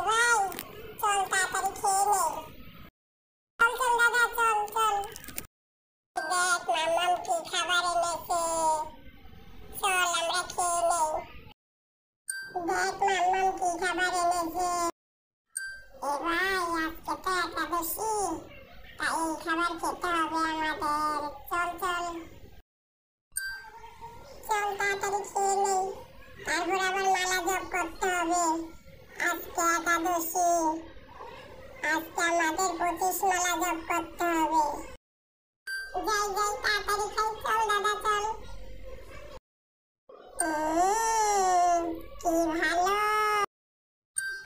ভাই চল তাড়াতাড়ি খেয়ে নে। চল চল দাদা চল চল। দেখ মামাম কি খাবার এনেছে, চল আমরা খেয়ে নেই। দেখ মামাম কি খাবার এনেছে। এ ভাই আজকে তো একাদশী, তাই এই খাবার খেতে হবে আমাদের। চল চল চল তাড়াতাড়ি খেয়ে নেই, তারপর আবার মালা জপ করতে হবে। আজকে একাদশী, আজকে আমাদের 25 মালা জপ করতে হবে। যাই যাই তাড়াতাড়ি খাই, চল দাদা চল। কি ভালো,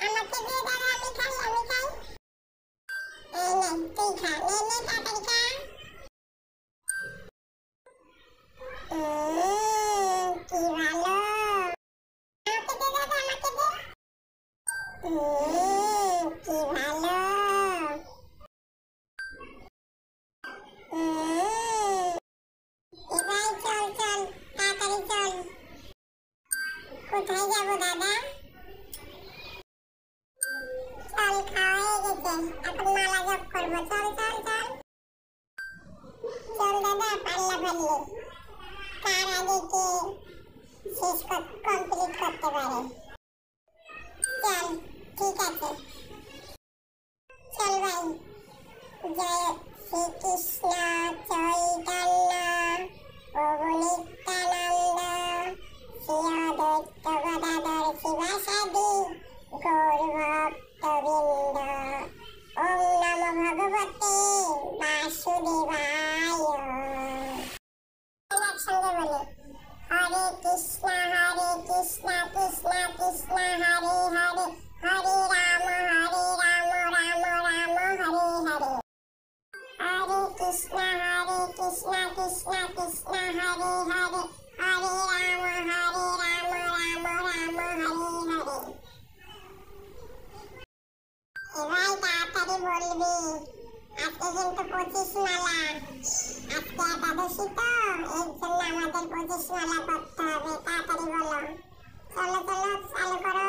আমাকে দে দাদা, আমি খাই আমি খাই। এই নে তুই খা, নে নে তাড়াতাড়ি খা। কি ভালো, আমাকে দে দাদা আমাকে দে। কি ভালো। এবার চল চল তাড়াতাড়ি চল। কোথায় যাবো দাদা? চল খাওয়া হয়ে গেছে, এখন মালা জপ করবো। চল চল চল চল দাদা, পাল্লা পাল্লি কার আগে কে শেষ কমপ্লিট করতে পারে। চল ঠিক আছে, চল ভাই। জয় শ্রীকৃষ্ণ চৈতন্য প্রভু নিত্যানন্দ শ্রী অদ্বৈত গদাধর শিবাসাদি গৌর ভক্তবৃন্দ। ওম নমো ভগবতে বাসুদেবায়। একসঙ্গে বলি, হরে কৃষ্ণ কৃষ্ণ কৃষ্ণ হরে হরে, হরে রাম রাম রাম হরে হরে। হরে কৃষ্ণ কৃষ্ণ কৃষ্ণ হরে হরে, হরে রাম রাম রাম হরে হরে। এবার তাড়াতাড়ি বলবি, আজকে কিন্তু 25 মালা, আজকে একাদশী তো, এর জন্য আমাদের 25 মালা করতে হবে। তাড়াতাড়ি বলো, চলো চলো চালু করো।